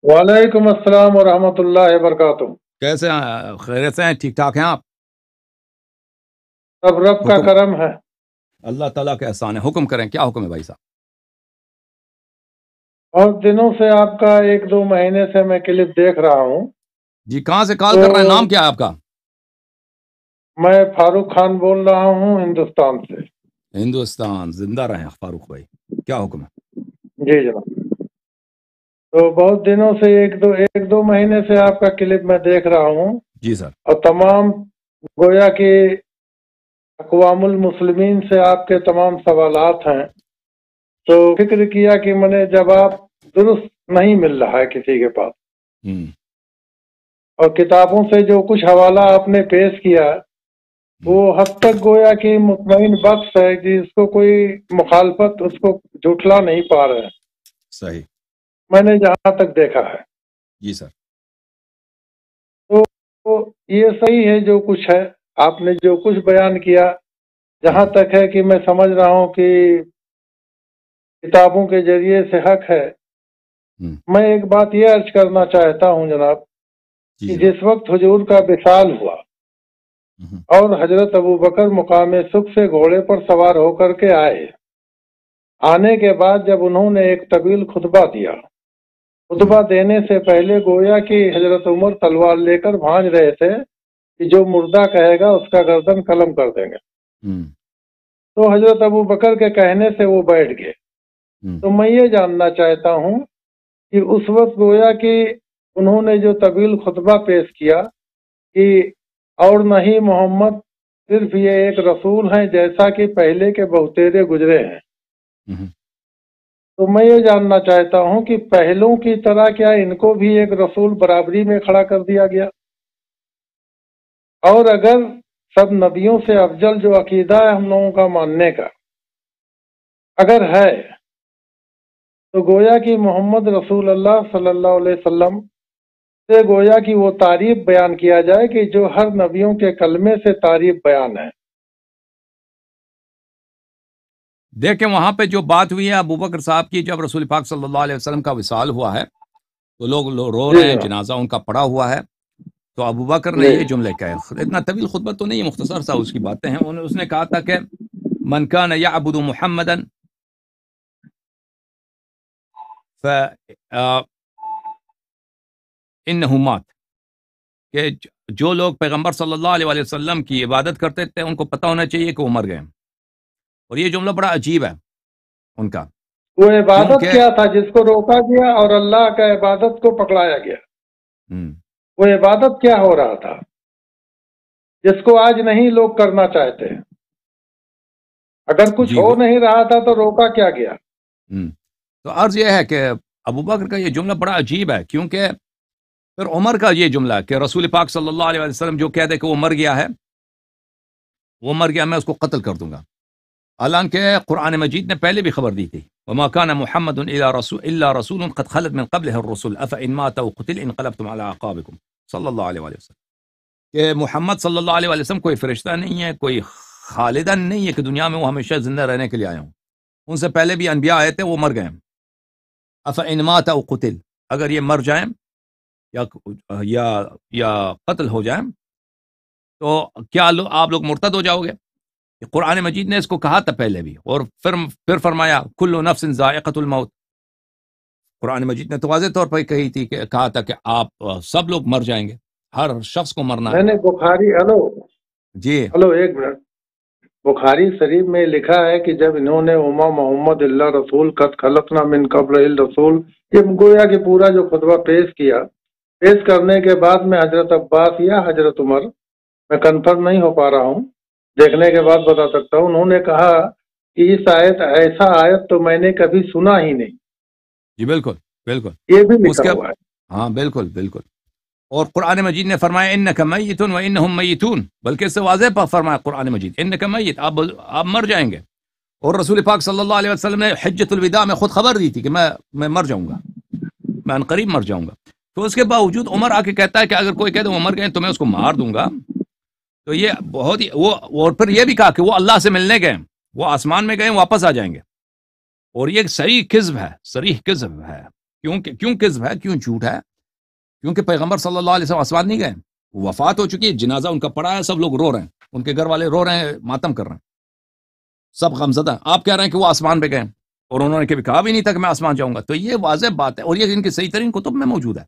वालेकुम अस्सलाम वरहमतुल्लाहि वबरकातुह। कैसे हैं? खैरियत से हैं? ठीक ठाक हैं आप? सब रब का हुक्म करम है। अल्लाह ताला का एहसान है। हुक्म करें, क्या हुक्म है भाई साहब? बहुत दिनों से आपका 1-2 महीने से मैं क्लिप देख रहा हूँ। जी, कहाँ से कॉल तो कर रहे हैं? नाम क्या है आपका? मैं फारूक खान बोल रहा हूँ हिंदुस्तान से। हिंदुस्तान जिंदा रहे फारूक भाई। क्या हुक्म है? जी जनाब। तो बहुत दिनों से एक दो महीने से आपका क्लिप मैं देख रहा हूँ जी सर। और तमाम गोया कि अक़वामुल मुस्लिमीन से आपके तमाम सवालात हैं। तो फिक्र किया कि मैंने जवाब दुरुस्त नहीं मिल रहा है किसी के पास, और किताबों से जो कुछ हवाला आपने पेश किया वो हद तक गोया कि मुतमईन बख्श है कि इसको कोई मुखालफत उसको झुठला नहीं पा रहे हैं, सही। मैंने जहां तक देखा है। जी सर। तो ये सही है जो कुछ है, आपने जो कुछ बयान किया, जहां तक है कि मैं समझ रहा हूं कि किताबों के जरिए से हक है। मैं एक बात ये अर्ज करना चाहता हूं जनाब कि जिस वक्त हुजूर का विसाल हुआ और हजरत अबू बकर मुकाम सुख से घोड़े पर सवार होकर के आए, आने के बाद जब उन्होंने एक तवील खुतबा दिया, खुतबा देने से पहले गोया कि हजरत उमर तलवार लेकर भांज रहे थे कि जो मुर्दा कहेगा उसका गर्दन कलम कर देंगे। तो हजरत अबू बकर के कहने से वो बैठ गए। तो मैं ये जानना चाहता हूँ कि उस वक्त गोया कि उन्होंने जो तवील खुतबा पेश किया कि और नहीं मोहम्मद सिर्फ ये एक रसूल हैं जैसा कि पहले के बहुतेरे गुजरे हैं, तो मैं ये जानना चाहता हूं कि पहलों की तरह क्या इनको भी एक रसूल बराबरी में खड़ा कर दिया गया? और अगर सब नबियों से अफजल जो अकीदा है हम लोगों का मानने का अगर है, तो गोया कि मोहम्मद रसूल अल्लाह सल्लल्लाहु अलैहि वसल्लम से गोया कि वो तारीफ बयान किया जाए कि जो हर नबियों के कलमे से तारीफ बयान है। देखें, वहां पे जो बात हुई है अबू बकर साहब की, जब रसूल पाक सल्लल्लाहु अलैहि वसल्लम का विसाल हुआ है तो लोग रो रहे हैं, जनाजा उनका पड़ा हुआ है। तो अबू बकर ने ये जुमले कहे, इतना तवील खुतबा तो नहीं है, मुख्तसर सा उसकी बातें हैं। उसने कहा था कि मन कान यअबुदु मुहम्मदन फ इन्नहु मात, कि जो लोग पैगंबर सल्लल्लाहु अलैहि वसल्लम की इबादत करते थे उनको पता होना चाहिए कि वो मर गए। और ये जुमला बड़ा अजीब है उनका। वो इबादत क्या था जिसको रोका गया और अल्लाह का इबादत को पकड़ाया गया? वो इबादत क्या हो रहा था जिसको आज नहीं लोग करना चाहते? अगर कुछ हो नहीं रहा था तो रोका क्या गया? तो अर्ज यह है कि अबू बकर का ये जुमला बड़ा अजीब है, क्योंकि फिर उमर का ये जुमला कि रसूल पाक सल्लल्लाहु अलैहि वसल्लम जो कह दे कि वो मर गया है, वो मर गया, मैं उसको कत्ल कर दूंगा। हालांकि कुरान मजीद ने पहले भी खबर दी थी, वमा कान मुहम्मदुन इल्ला रसूलुन क़द खलत मिन क़ब्लिहि अर्रुसुल अफ़इन मात औ क़ुतिल इनक़लबतुम अला अक़ाबिकुम सल्लल्लाहु अलैहि वसल्लम, कि मोहम्मद सल्लल्लाहु अलैहि वसल्लम कोई फरिश्ता नहीं है, कोई खालिदन नहीं है कि दुनिया में वो हमेशा जिंदा रहने के लिए आए हों। उनसे पहले भी अनबिया आए थे, वो मर गए। अफ़इन मात औ क़ुतिल, अगर ये मर जाएं या कत्ल हो जाएं तो क्या आप लोग मुर्तद हो जाओगे? कुरान मजीद ने इसको कहा था पहले भी, और फिर फरमाया कुल्लु नफ्सिन ज़ाइक़तुल मौत। कुरान मजीद ने तो वाज़ेह तौर पर कही थी कि कहा था कि आप सब लोग मर जाएंगे, हर शख्स को मरना है। मैंने बुखारी हेलो एक मिनट, बुखारी शरीफ में लिखा है कि जब इन्होंने उमा मोहम्मद इल्ला रसूल कद खलकना मिन कब्ल रसूल, ये गोया कि पूरा जो खुतबा पेश किया, पेश करने के बाद में हजरत अब्बास या हजरत उमर, मैं कंफर्म नहीं हो पा रहा हूँ, देखने के बाद बता सकता हूँ, उन्होंने कहा कि इस आयत ऐसा आयत तो मैंने कभी सुना ही नहीं। जी बिल्कुल बिल्कुल, ये भी लिखा हुआ है। हाँ बिल्कुल बिल्कुल। और कुरान मजीद ने फरमाया इन्नका मय्यितुन व इन्नहुम मय्यितून, बल्कि इससे वाज़ेह पर फरमाया कुरान मजीद इन्नका मय्यित, आप मर जाएंगे। और रसूल पाक सल्लल्लाहु अलैहि वसल्लम ने हिज्जतुल विदा में खुद खबर दी थी कि मैं मर जाऊंगा, मैं अनकरीब मर जाऊंगा। तो उसके बावजूद उमर आके कहता है कि अगर कोई कह दे वो मर गए तो मैं उसको मार दूंगा। तो ये बहुत ही वो, और फिर ये भी कहा कि वो अल्लाह से मिलने गए, वो आसमान में गए, वापस आ जाएंगे। और ये सरीह किज़्ब है, सरीह किज़्ब है کیوں کذب ہے، کیوں جھوٹ ہے؟ کیونکہ پیغمبر صلی اللہ علیہ وسلم آسمان نہیں گئے، وفات ہو چکی ہے، جنازہ ان کا پڑا ہے، سب لوگ رو رہے ہیں، ان کے گھر والے رو رہے ہیں، ماتم کر رہے ہیں، سب غمزدہ۔ آپ کہہ رہے ہیں کہ وہ آسمان پہ گئے اور انہوں نے کبھی کہا بھی نہیں تھا کہ میں آسمان جاؤں گا۔ تو یہ واضح بات ہے، اور یہ ان کی صحیح ترین کتب میں موجود ہے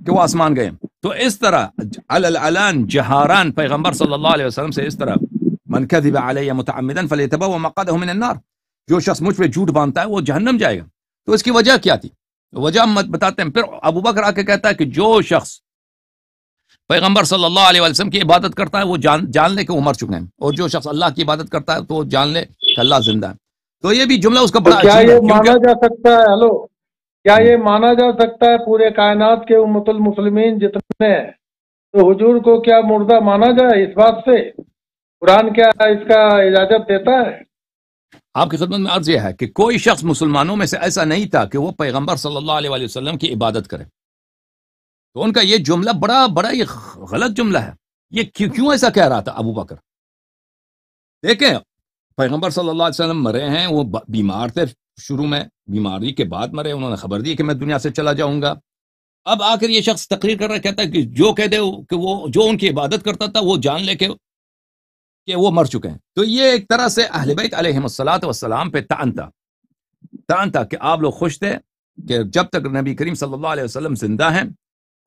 کہ وہ آسمان گئے۔ تو اس طرح العلان جہاران پیغمبر صلی اللہ علیہ وسلم سے اس طرح من کذب علی متعمدا فلیتبوأ مقعدہ من النار، جو شخص مجھ پہ جھوٹ باندھتا ہے وہ جہنم جائے گا۔ تو اس کی وجہ کیا تھی؟ وجہ ہم بتاتے ہیں۔ پھر ابو بکر آ کے کہتا ہے کہ جو شخص پیغمبر صلی اللہ علیہ وسلم کی عبادت کرتا ہے وہ جان لے کہ وہ مر چکے ہیں، اور جو شخص اللہ کی عبادت کرتا ہے تو وہ جان لے کہ اللہ زندہ ہے۔ تو یہ بھی جملہ اس کا بڑا کیا عجیب ہے، یہ مانا جا سکتا ہے، ہلو، کیا یہ مانا جا سکتا ہے پورے کائنات کے امت المسلمین جتنے ہیں تو حضور کو کیا مردہ مانا جائے؟ اس بات سے قرآن کیا اس کا اجازت دیتا ہے؟ آپ کی خدمت میں عرض یہ ہے کہ کوئی شخص مسلمانوں میں سے ایسا نہیں تھا کہ وہ پیغمبر صلی اللہ علیہ وآلہ وسلم کی عبادت کرے۔ تو ان کا یہ جملہ بڑا یہ غلط جملہ ہے۔ یہ کیوں ایسا کہہ رہا تھا ابو بکر؟ دیکھیں، پیغمبر صلی اللہ علیہ وسلم مرے ہیں، وہ بیمار تھے، شروع میں بیماری کے بعد مرے، انہوں نے خبر دی کہ میں دنیا سے چلا جاؤں گا۔ اب آ کر یہ شخص تقریر کر رہا ہے، کہتا ہے کہ جو کہہ دے کہ وہ جو ان کی عبادت کرتا تھا وہ جان لے کہ وہ مر چکے ہیں۔ تو یہ ایک طرح سے اہل بیت علیہم الصلاۃ والسلام پہ طعن تھا کہ آپ لوگ خوش تھے کہ جب تک نبی کریم صلی اللہ علیہ وسلم زندہ ہیں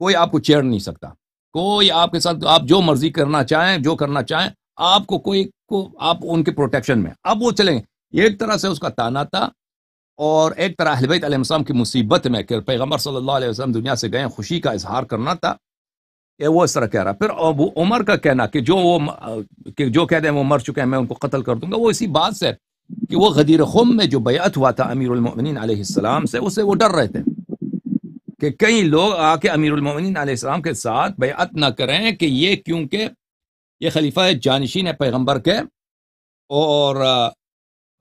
کوئی آپ کو چھیڑ نہیں سکتا، کوئی آپ کے ساتھ آپ جو مرضی کرنا چاہیں، جو کرنا چاہیں، آپ کو آپ ان کے پروٹیکشن میں۔ اب وہ چلیں، یہ ایک طرح سے اس کا طعنہ تھا، اور ایک طرح اہل بیت علیہ السلام کی مصیبت میں کہ پیغمبر صلی اللہ علیہ وسلم دنیا سے گئے، خوشی کا اظہار کرنا تھا کہ وہ اس طرح کہہ رہا۔ پھر ابو عمر کا کہنا کہ جو کہہ دیں وہ مر چکے ہیں، میں ان کو قتل کر دوں گا، وہ اسی بات سے کہ وہ غدیر خم میں جو بیعت ہوا تھا امیر المؤمنین علیہ السلام سے، اسے وہ ڈر رہے تھے کہ کئی لوگ آ کے امیر المؤمنین علیہ السلام کے ساتھ بیعت نہ کریں، کہ یہ کیونکہ یہ خلیفہ جانشین ہے پیغمبر کے، اور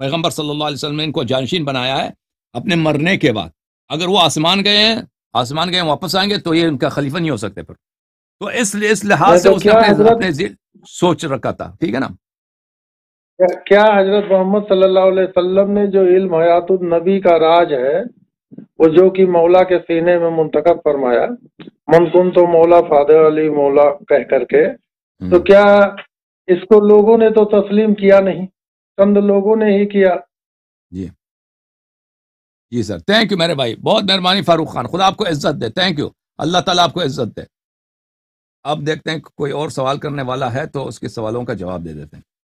پیغمبر صلی اللہ علیہ وسلم نے ان کو جانشین بنایا ہے اپنے مرنے کے بعد۔ اگر وہ آسمان گئے واپس آئیں گے تو یہ ان کا خلیفہ نہیں ہو سکتے پھر۔ تو اس لحاظ سے اس نے اپنے سوچ رکھا تھا، ٹھیک ہے نا۔ کیا حضرت محمد صلی اللہ علیہ وسلم نے جو علم حیات النبی کا راج ہے، وہ جو کہ مولا کے سینے میں منتخب فرمایا، من کن تو مولا فادر علی مولا کہہ کر کے، تو کیا اس کو لوگوں نے تو تسلیم کیا نہیں، چند لوگوں نے ہی کیا؟ جی سر، تھینک یو میرے بھائی، بہت مہربانی فاروق خان، خدا آپ کو عزت دے، تھینک یو، اللہ تعالیٰ آپ کو عزت دے۔ اب دیکھتے ہیں کوئی اور سوال کرنے والا ہے تو اس کے سوالوں کا جواب دے دیتے ہیں۔